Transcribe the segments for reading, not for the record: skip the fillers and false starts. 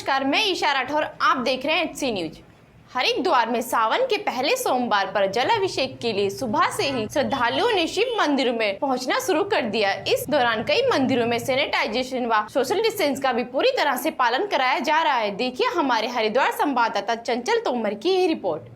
नमस्कार, मैं ईशा राठौर। आप देख रहे हैं एचसी न्यूज। हरिद्वार में सावन के पहले सोमवार पर जलाभिषेक के लिए सुबह से ही श्रद्धालुओं ने शिव मंदिरों में पहुंचना शुरू कर दिया। इस दौरान कई मंदिरों में सैनिटाइजेशन व सोशल डिस्टेंस का भी पूरी तरह से पालन कराया जा रहा है। देखिए हमारे हरिद्वार संवाददाता चंचल तोमर की ये रिपोर्ट।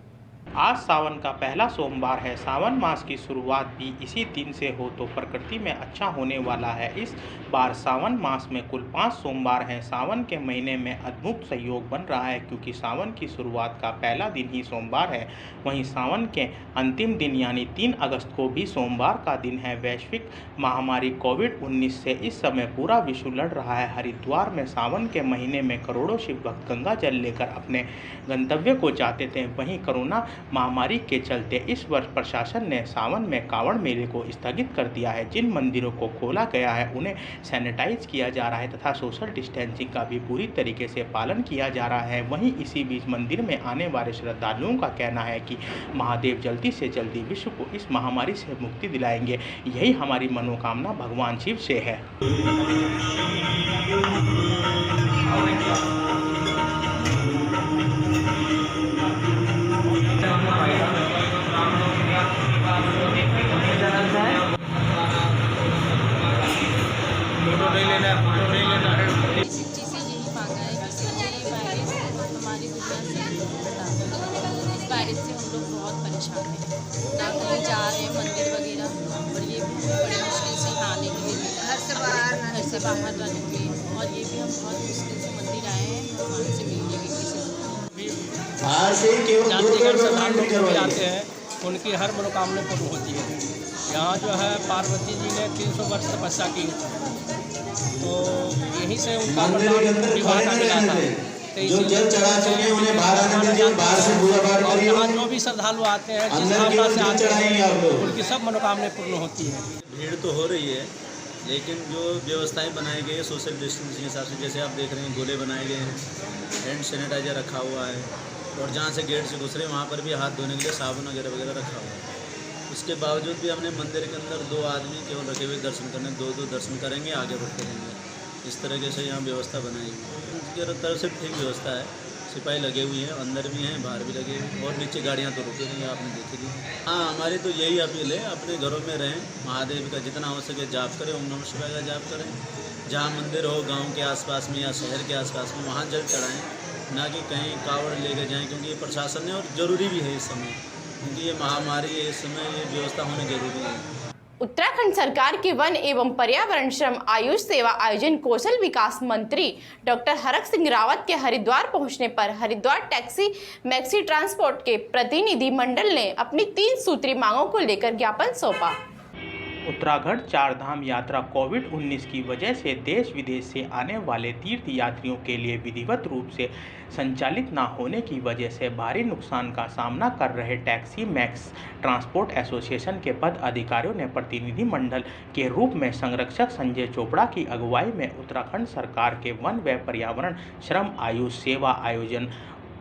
आज सावन का पहला सोमवार है। सावन मास की शुरुआत भी इसी दिन से हो तो प्रकृति में अच्छा होने वाला है। इस बार सावन मास में कुल 5 सोमवार हैं। सावन के महीने में अद्भुत संयोग बन रहा है क्योंकि सावन की शुरुआत का पहला दिन ही सोमवार है। वहीं सावन के अंतिम दिन यानी 3 अगस्त को भी सोमवार का दिन है। वैश्विक महामारी कोविड-19 से इस समय पूरा विश्व लड़ रहा है। हरिद्वार में सावन के महीने में करोड़ों शिव भक्त गंगा जल लेकर अपने गंतव्य को जाते थे। वहीं कोरोना महामारी के चलते इस वर्ष प्रशासन ने सावन में कांवड़ मेले को स्थगित कर दिया है। जिन मंदिरों को खोला गया है उन्हें सैनिटाइज किया जा रहा है तथा सोशल डिस्टेंसिंग का भी पूरी तरीके से पालन किया जा रहा है। वहीं इसी बीच मंदिर में आने वाले श्रद्धालुओं का कहना है कि महादेव जल्दी से जल्दी विश्व को इस महामारी से मुक्ति दिलाएंगे। यही हमारी मनोकामना भगवान शिव से है। जी से यही मांगा है कि ये वायरस हमारी दुनिया से इस वायरस से हम लोग बहुत परेशान हैं। ना कहीं जा रहे हैं मंदिर वगैरह, और ये भी बड़ी मुश्किल से यहाँ आने के लिए घर से बाहर जाने के लिए, और ये भी हम बहुत मुश्किल से मंदिर आए हैं भगवान से मिलने के लिए आते हैं। उनकी हर मनोकामना पूर्ण होती है। यहाँ जो है पार्वती जी ने 300 वर्ष तपस्या की, तो यहीं से उनका विवाह का मिला था। जो जल चढ़ा चुके उन्हें बाहर आने दीजिए, बाहर से पूजा पाठ और करिए। यहाँ जो भी श्रद्धालु आते हैं, जिस भावना से आते हैं, उनकी सब मनोकामनाएं पूर्ण होती है। भीड़ तो हो रही है, लेकिन जो व्यवस्थाएं बनाई गई है सोशल डिस्टेंसिंग के हिसाब से, जैसे आप देख रहे हैं गोले बनाए गए हैं, हैंड सैनिटाइजर रखा हुआ है, और जहाँ से गेट से घुस रहे वहाँ पर भी हाथ धोने के लिए साबुन वगैरह रखा हुआ है। उसके बावजूद भी हमने मंदिर के अंदर 2 आदमी केवल रखे हुए दर्शन करने, 2 दर्शन करेंगे, आगे बढ़ते रहेंगे। इस तरीके से यहाँ व्यवस्था बनाई हुई है। उसकी तरफ से ठीक व्यवस्था है। सिपाही लगे हुए हैं, अंदर भी हैं, बाहर भी लगे हुए हैं, और नीचे गाड़ियाँ तो रुकी नहीं, आपने देखी थी। हाँ, हमारी तो यही अपील है, अपने घरों में रहें, महादेव का जितना हो सके जाप करें, ओम नमः शिवाय का जाप करें। जहाँ मंदिर हो गाँव के आसपास में या शहर के आसपास में, वहाँ जल चढ़ाएँ, ना कि कहीं कावड़ लेकर जाएँ, क्योंकि ये प्रशासन ने, और ज़रूरी भी है इस समय, क्योंकि ये महामारी है, इस समय ये व्यवस्था होनी जरूरी है। उत्तराखंड सरकार के वन एवं पर्यावरण, श्रम, आयुष सेवा आयोजन, कौशल विकास मंत्री डॉक्टर हरक सिंह रावत के हरिद्वार पहुंचने पर हरिद्वार टैक्सी मैक्सी ट्रांसपोर्ट के प्रतिनिधि मंडल ने अपनी 3 सूत्री मांगों को लेकर ज्ञापन सौंपा। उत्तराखंड 4 धाम यात्रा कोविड-19 की वजह से देश विदेश से आने वाले तीर्थ यात्रियों के लिए विधिवत रूप से संचालित न होने की वजह से भारी नुकसान का सामना कर रहे टैक्सी मैक्स ट्रांसपोर्ट एसोसिएशन के पद अधिकारियों ने प्रतिनिधि मंडल के रूप में संरक्षक संजय चोपड़ा की अगुवाई में उत्तराखंड सरकार के वन व पर्यावरण, श्रम, आयुष सेवा आयोजन,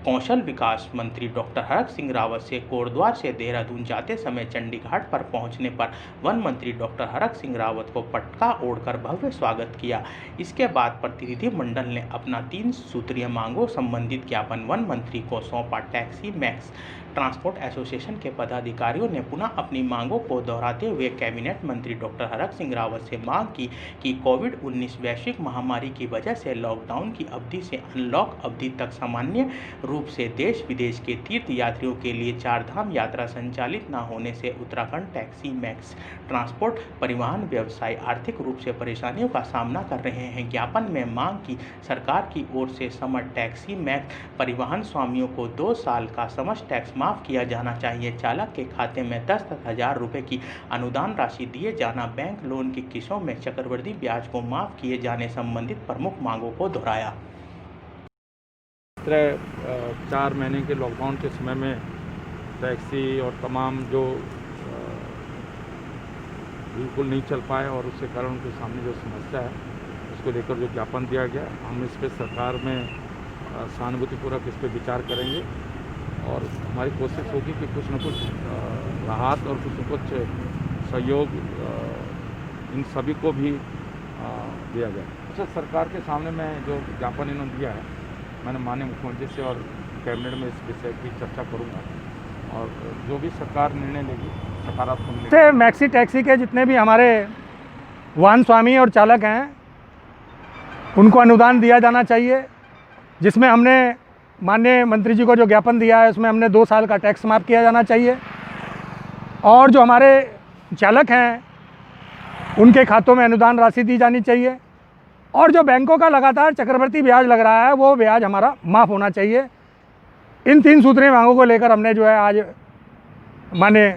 कौशल विकास मंत्री डॉक्टर हरक सिंह रावत से कोटद्वार से देहरादून जाते समय चंडीघाट पर पहुंचने पर वन मंत्री डॉक्टर हरक सिंह रावत को पटका ओढ़कर भव्य स्वागत किया। इसके बाद प्रतिनिधि मंडल ने अपना 3 सूत्रीय मांगों संबंधित ज्ञापन वन मंत्री को सौंपा। टैक्सी मैक्स ट्रांसपोर्ट एसोसिएशन के पदाधिकारियों ने पुनः अपनी मांगों को दोहराते हुए कैबिनेट मंत्री डॉक्टर हरक सिंह रावत से मांग की कि कोविड-19 वैश्विक महामारी की वजह से लॉकडाउन की अवधि से अनलॉक अवधि तक सामान्य रूप से देश विदेश के तीर्थ यात्रियों के लिए 4 धाम यात्रा संचालित न होने से उत्तराखंड टैक्सी मैक्स ट्रांसपोर्ट परिवहन व्यवसाय आर्थिक रूप से परेशानियों का सामना कर रहे हैं। ज्ञापन में मांग की सरकार की ओर से समस्त टैक्सी मैक्स परिवहन स्वामियों को 2 साल का समस्त टैक्स माफ किया जाना चाहिए। चालक के खाते में 10,000 रुपये की अनुदान राशि दिए जाना, बैंक लोन की किस्तों में चक्रवृद्धि ब्याज को माफ किए जाने संबंधित प्रमुख मांगों को दोहराया। 4 महीने के लॉकडाउन के समय में टैक्सी और तमाम जो बिल्कुल नहीं चल पाए, और उसके कारण उनके सामने जो समस्या है उसको लेकर जो ज्ञापन दिया गया, हम इस पर सरकार में सहानुभूतिपूर्वक इस पर विचार करेंगे, और हमारी कोशिश होगी कि कुछ न कुछ राहत और कुछ न कुछ सहयोग इन सभी को भी दिया जाए। सरकार के सामने में जो ज्ञापन इन्होंने दिया है मैंने माननीय मुख्यमंत्री से और कैबिनेट में इस विषय की चर्चा करूँगा और जो भी सरकार निर्णय लेगी सकारात्मक लेगी। से मैक्सी टैक्सी के जितने भी हमारे वाहन स्वामी और चालक हैं उनको अनुदान दिया जाना चाहिए, जिसमें हमने माननीय मंत्री जी को जो ज्ञापन दिया है उसमें हमने 2 साल का टैक्स माफ़ किया जाना चाहिए और जो हमारे चालक हैं उनके खातों में अनुदान राशि दी जानी चाहिए और जो बैंकों का लगातार चक्रवृद्धि ब्याज लग रहा है वो ब्याज हमारा माफ़ होना चाहिए। इन 3 सूत्रीय मांगों को लेकर हमने जो है आज माननीय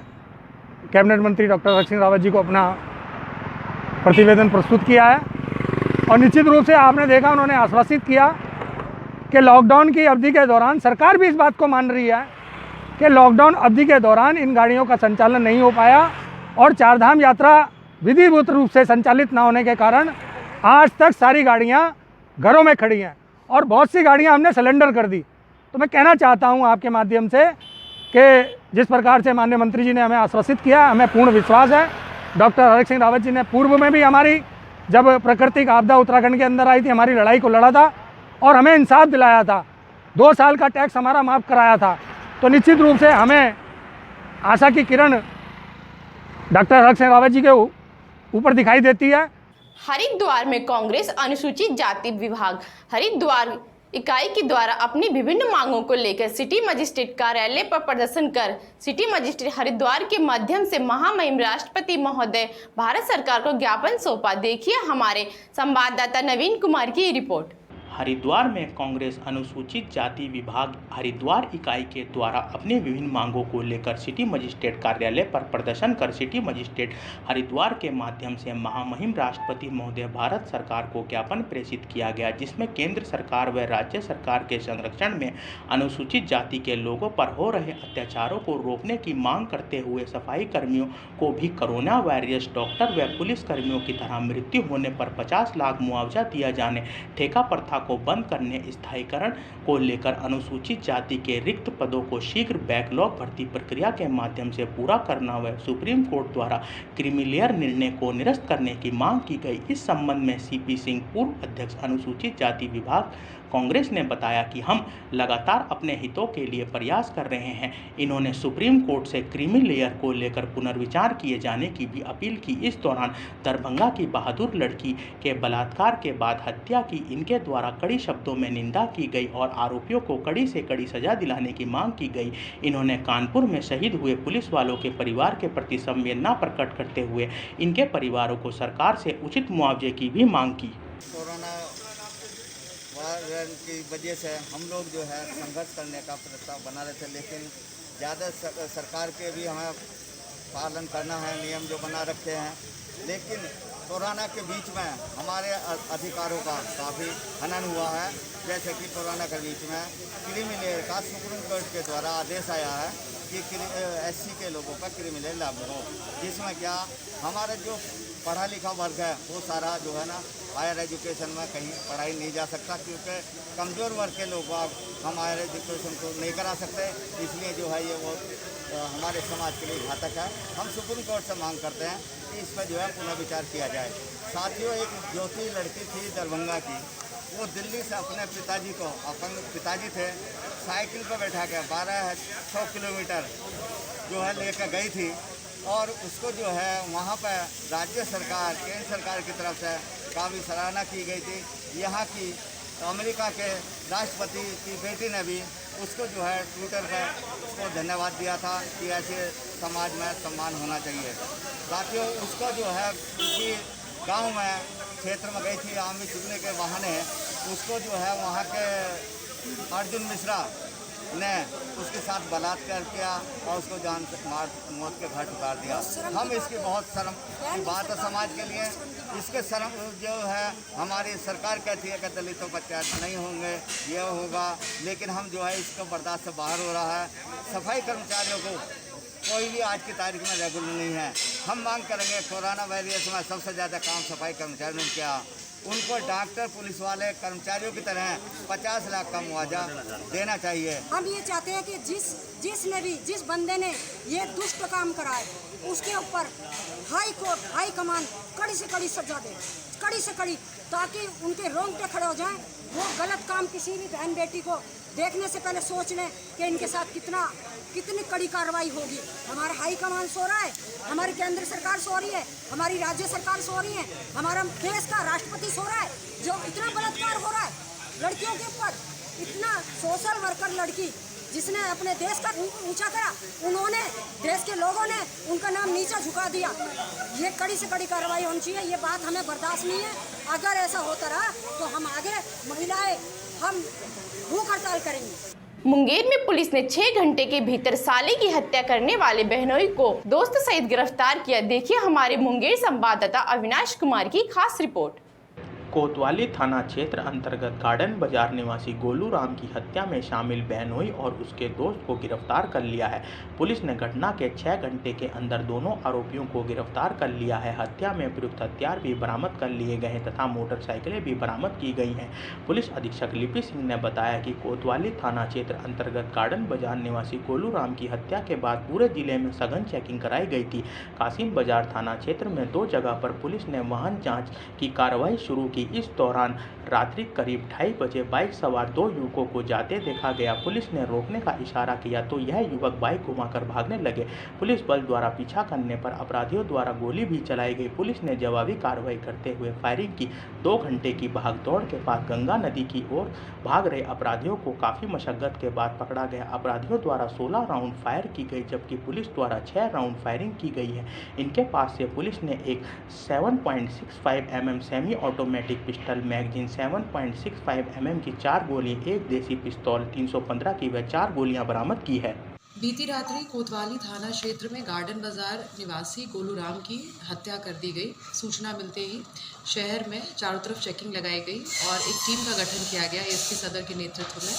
कैबिनेट मंत्री डॉक्टर हरक सिंह रावत जी को अपना प्रतिवेदन प्रस्तुत किया है और निश्चित रूप से आपने देखा उन्होंने आश्वासित किया कि लॉकडाउन की अवधि के दौरान सरकार भी इस बात को मान रही है कि लॉकडाउन अवधि के दौरान इन गाड़ियों का संचालन नहीं हो पाया और चारधाम यात्रा विधिवत रूप से संचालित ना होने के कारण आज तक सारी गाड़ियां घरों में खड़ी हैं और बहुत सी गाड़ियां हमने सिलेंडर कर दी। तो मैं कहना चाहता हूं आपके माध्यम से कि जिस प्रकार से माननीय मंत्री जी ने हमें आश्वासित किया, हमें पूर्ण विश्वास है डॉक्टर हरक सिंह रावत जी ने पूर्व में भी हमारी जब प्राकृतिक आपदा उत्तराखंड के अंदर आई थी हमारी लड़ाई को लड़ा था और हमें इंसाफ दिलाया था, 2 साल का टैक्स हमारा माफ़ कराया था। तो निश्चित रूप से हमें आशा की किरण डॉक्टर हरक सिंह रावत जी के ऊपर दिखाई देती है। हरिद्वार में कांग्रेस अनुसूचित जाति विभाग हरिद्वार इकाई के द्वारा अपनी विभिन्न मांगों को लेकर सिटी मजिस्ट्रेट कार्यालय पर प्रदर्शन कर सिटी मजिस्ट्रेट हरिद्वार के माध्यम से महामहिम राष्ट्रपति महोदय भारत सरकार को ज्ञापन सौंपा। देखिए हमारे संवाददाता नवीन कुमार की रिपोर्ट। हरिद्वार में कांग्रेस अनुसूचित जाति विभाग हरिद्वार इकाई के द्वारा अपनी विभिन्न मांगों को लेकर सिटी मजिस्ट्रेट कार्यालय पर प्रदर्शन कर सिटी मजिस्ट्रेट हरिद्वार के माध्यम से महामहिम राष्ट्रपति महोदय भारत सरकार को ज्ञापन प्रेषित किया गया, जिसमें केंद्र सरकार व राज्य सरकार के संरक्षण में अनुसूचित जाति के लोगों पर हो रहे अत्याचारों को रोकने की मांग करते हुए सफाई कर्मियों को भी कोरोना वायरस डॉक्टर व पुलिस कर्मियों की तरह मृत्यु होने पर 50 लाख मुआवजा दिया जाने, ठेका प्रथा को बंद करने, स्थायीकरण को लेकर अनुसूचित जाति के रिक्त पदों को शीघ्र बैकलॉग भर्ती प्रक्रिया के माध्यम से पूरा करना व सुप्रीम कोर्ट द्वारा क्रीमीलेयर निर्णय को निरस्त करने की मांग की गई। इस संबंध में सीपी सिंह पूर्व अध्यक्ष अनुसूचित जाति विभाग कांग्रेस ने बताया कि हम लगातार अपने हितों के लिए प्रयास कर रहे हैं। इन्होंने सुप्रीम कोर्ट से क्रीमी लेयर को लेकर पुनर्विचार किए जाने की भी अपील की। इस दौरान दरभंगा की बहादुर लड़की के बलात्कार के बाद हत्या की इनके द्वारा कड़ी शब्दों में निंदा की गई और आरोपियों को कड़ी से कड़ी सजा दिलाने की मांग की गई। इन्होंने कानपुर में शहीद हुए पुलिस वालों के परिवार के प्रति संवेदना प्रकट करते हुए इनके परिवारों को सरकार से उचित मुआवजे की भी मांग की। कोरोना वायरस की वजह से हम लोग जो है संघर्ष करने का प्रस्ताव बना रहे थे, लेकिन ज़्यादा सरकार के भी हमें पालन करना है, नियम जो बना रखे हैं। लेकिन कोरोना के बीच में हमारे अधिकारों का काफ़ी हनन हुआ है। जैसे कि कोरोना के बीच में क्रीमीलेयर का सुप्रीम कोर्ट के द्वारा आदेश आया है कि SC के लोगों पर क्रीमीलेयर लागू हो, जिसमें क्या हमारा जो पढ़ा लिखा वर्ग है वो सारा जो है ना हायर एजुकेशन में कहीं पढ़ाई नहीं जा सकता, क्योंकि कमज़ोर वर्ग के लोग हम हायर एजुकेशन को नहीं करा सकते। इसलिए जो है ये वो हमारे समाज के लिए घातक है। हम सुप्रीम कोर्ट से मांग करते हैं कि इस पर जो है पुनर्विचार किया जाए। साथियों, एक ज्योति लड़की थी दरभंगा की, वो दिल्ली से अपने पिताजी थे, साइकिल पर बैठा के 1200 किलोमीटर जो है लेकर गई थी और उसको जो है वहाँ पर राज्य सरकार केंद्र सरकार की तरफ से काफ़ी सराहना की गई थी। यहाँ की अमेरिका के राष्ट्रपति की बेटी ने भी उसको जो है ट्विटर पर उसको धन्यवाद दिया था कि ऐसे समाज में सम्मान होना चाहिए। साथियों, उसको जो है किसी गांव में क्षेत्र में गई थी आमी चुगने के बहाने, उसको जो है वहाँ के अर्जुन मिश्रा ने उसके साथ बलात्कार किया और उसको जान से मौत के घाट उतार दिया। हम इसकी बहुत शर्म की बात है समाज के लिए। इसके शर्म जो है हमारी सरकार कहती है कि दलितों पर अत्याचार नहीं होंगे, ये होगा, लेकिन हम जो है इसको बर्दाश्त से बाहर हो रहा है। सफाई कर्मचारियों को कोई भी आज की तारीख में रेगुलर नहीं है। हम मांग करेंगे कोरोना वायरस में सबसे ज़्यादा काम सफाई कर्मचारियों ने किया, उनको डॉक्टर पुलिस वाले कर्मचारियों की तरह 50 लाख का मुआवजा देना चाहिए। हम ये चाहते हैं कि जिस बंदे ने ये दुष्ट काम कराए उसके ऊपर हाई कोर्ट हाई कमान कड़ी से कड़ी सजा दे, कड़ी से कड़ी, ताकि उनके रोंगटे खड़े हो जाएं वो गलत काम किसी भी बहन बेटी को देखने से पहले सोच लें कि इनके साथ कितनी कड़ी कार्रवाई होगी। हमारा हाई कमान सो रहा है, हमारी केंद्र सरकार सो रही है, हमारी राज्य सरकार सो रही है, हमारा देश का राष्ट्रपति सो रहा है। जो इतना बलात्कार हो रहा है लड़कियों के ऊपर, इतना सोशल वर्कर लड़की जिसने अपने देश का ऊंचा करा, उन्होंने देश के लोगों ने उनका नाम नीचा झुका दिया। ये कड़ी से कड़ी कार्रवाई होनी चाहिए। ये बात हमें बर्दाश्त नहीं है। अगर ऐसा होता रहा तो हम आगे महिलाएं हम भूख हड़ताल करेंगे। मुंगेर में पुलिस ने 6 घंटे के भीतर साले की हत्या करने वाले बहनोई को दोस्त सहित गिरफ्तार किया। देखिए हमारे मुंगेर संवाददाता अविनाश कुमार की खास रिपोर्ट। कोतवाली थाना क्षेत्र अंतर्गत गार्डन बाजार निवासी गोलू राम की हत्या में शामिल बहनोई और उसके दोस्त को गिरफ्तार कर लिया है। पुलिस ने घटना के 6 घंटे के अंदर दोनों आरोपियों को गिरफ्तार कर लिया है। हत्या में प्रयुक्त हथियार भी बरामद कर लिए गए हैं तथा मोटरसाइकिलें भी बरामद की गई हैं। पुलिस अधीक्षक लिपि सिंह ने बताया कि कोतवाली थाना क्षेत्र अंतर्गत गार्डन बाजार निवासी गोलू राम की हत्या के बाद पूरे जिले में सघन चेकिंग कराई गई थी। कासिम बाजार थाना क्षेत्र में 2 जगह पर पुलिस ने वाहन जाँच की कार्रवाई शुरू की। इस दौरान रात्रि करीब 2:30 बजे बाइक सवार 2 युवकों को जाते देखा गया। पुलिस ने रोकने का इशारा किया तो यह युवक बाइक घुमाकर भागने लगे। पुलिस बल द्वारा पीछा करने पर अपराधियों द्वारा गोली भी चलाई गई। पुलिस ने जवाबी कार्रवाई करते हुए फायरिंग की। 2 घंटे की भागदौड़ के बाद गंगा नदी की ओर भाग रहे अपराधियों को काफ़ी मशक्कत के बाद पकड़ा गया। अपराधियों द्वारा 16 राउंड फायर की गई जबकि पुलिस द्वारा 6 राउंड फायरिंग की गई है। इनके पास से पुलिस ने एक 7.65 mm semi automatic pistol, magazine 7.65 mm की 4 गोली, एक देसी पिस्तौल 315 की व 4 गोलियां बरामद की है। बीती रात्रि कोतवाली थाना क्षेत्र में गार्डन बाजार निवासी गोलू राम की हत्या कर दी गई। सूचना मिलते ही शहर में चारों तरफ चेकिंग लगाई गई और एक टीम का गठन किया गया एसपी सदर के नेतृत्व में,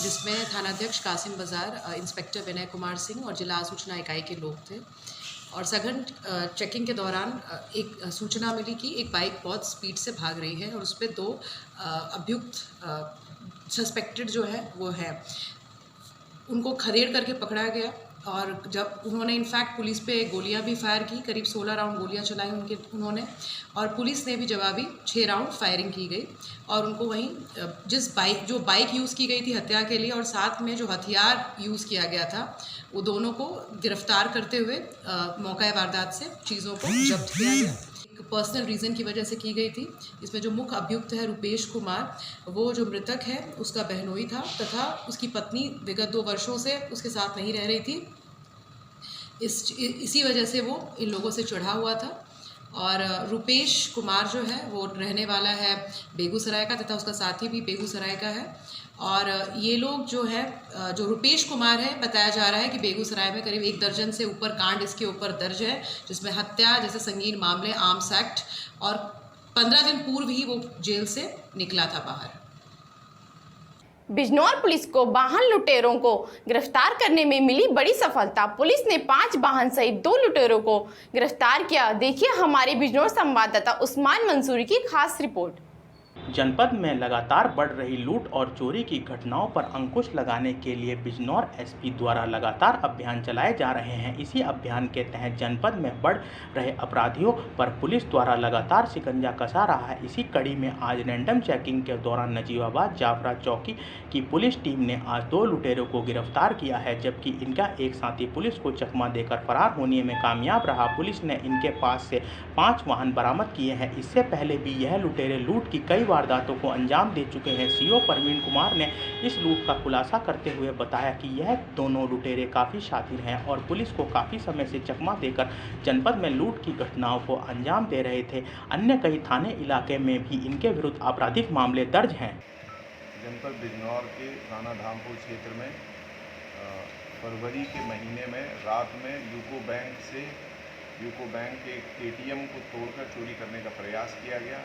जिसमें थानाध्यक्ष कासिम बाजार, इंस्पेक्टर विनय कुमार सिंह और जिला सूचना इकाई के लोग थे। और सघन चेकिंग के दौरान एक सूचना मिली कि एक बाइक बहुत स्पीड से भाग रही है और उस पर 2 अभियुक्त सस्पेक्टेड जो है वो है, उनको खदेड़ करके पकड़ा गया। और जब उन्होंने इनफैक्ट पुलिस पे गोलियां भी फायर की, करीब 16 राउंड गोलियां चलाई उन्होंने, और पुलिस ने भी जवाबी 6 राउंड फायरिंग की गई और उनको वहीं जो बाइक यूज़ की गई थी हत्या के लिए और साथ में जो हथियार यूज़ किया गया था वो दोनों को गिरफ्तार करते हुए मौका वारदात से चीज़ों को जब्त किया गया। एक पर्सनल रीज़न की वजह से की गई थी। इसमें जो मुख्य अभियुक्त है रुपेश कुमार, वो जो मृतक है उसका बहनोई था तथा उसकी पत्नी विगत 2 वर्षों से उसके साथ नहीं रह रही थी। इसी वजह से वो इन लोगों से चिढ़ा हुआ था। और रुपेश कुमार जो है वो रहने वाला है बेगूसराय का तथा उसका साथी भी बेगूसराय का है। और ये लोग जो है, जो रुपेश कुमार है, बताया जा रहा है कि बेगूसराय में करीब 1 दर्जन से ऊपर कांड इसके ऊपर दर्ज है, जिसमें हत्या जैसे संगीन मामले, आर्म्स एक्ट, और 15 दिन पूर्व ही वो जेल से निकला था बाहर। बिजनौर पुलिस को वाहन लुटेरों को गिरफ्तार करने में मिली बड़ी सफलता। पुलिस ने 5 वाहन सहित 2 लुटेरों को गिरफ्तार किया। देखिए हमारे बिजनौर संवाददाता उस्मान मंसूरी की खास रिपोर्ट। जनपद में लगातार बढ़ रही लूट और चोरी की घटनाओं पर अंकुश लगाने के लिए बिजनौर एसपी द्वारा लगातार अभियान चलाए जा रहे हैं। इसी अभियान के तहत जनपद में बढ़ रहे अपराधियों पर पुलिस द्वारा लगातार शिकंजा कसा रहा है। इसी कड़ी में आज रैंडम चेकिंग के दौरान नजीबाबाद जाफरा चौकी की पुलिस टीम ने आज 2 लुटेरों को गिरफ्तार किया है, जबकि इनका एक साथी पुलिस को चकमा देकर फरार होने में कामयाब रहा। पुलिस ने इनके पास से 5 वाहन बरामद किए हैं। इससे पहले भी यह लुटेरे लूट की कई वारदातों को अंजाम दे चुके हैं। सीओ प्रवीण कुमार ने इस लूट का खुलासा करते हुए बताया कि यह दोनों लुटेरे काफ़ी शातिर हैं और पुलिस को काफ़ी समय से चकमा देकर जनपद में लूट की घटनाओं को अंजाम दे रहे थे। अन्य कई थाने इलाके में भी इनके विरुद्ध आपराधिक मामले दर्ज हैं। जनपद बिजनौर के राणा धामपुर क्षेत्र में फरवरी के महीने में रात में यूको बैंक के एटीएम को तोड़कर चोरी करने का प्रयास किया गया,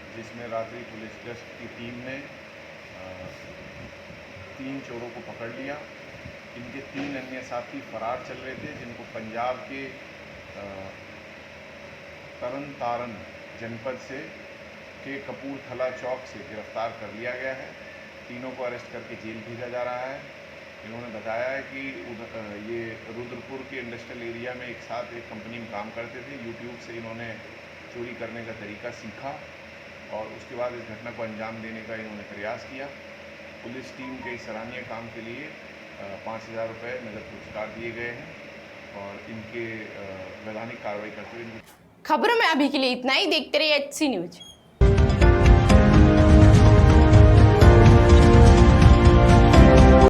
जिसमें रात्रि पुलिस गश्त की टीम ने 3 चोरों को पकड़ लिया। इनके 3 अन्य साथी फरार चल रहे थे, जिनको पंजाब के तरन तारन जनपद से के कपूरथला चौक से गिरफ्तार कर लिया गया है। तीनों को अरेस्ट करके जेल भेजा जा रहा है। इन्होंने बताया है कि ये रुद्रपुर के इंडस्ट्रियल एरिया में एक साथ एक कंपनी में काम करते थे। यूट्यूब से इन्होंने चोरी करने का तरीका सीखा और उसके बाद इस घटना को अंजाम देने का इन्होंने प्रयास किया। पुलिस टीम के इस सराहनीय काम के लिए 5,000 रुपये नगद पुरस्कार दिए गए हैं और इनके वैधानिक कार्रवाई करते हुए खबरों में अभी के लिए इतना ही। देखते रहिए HC न्यूज।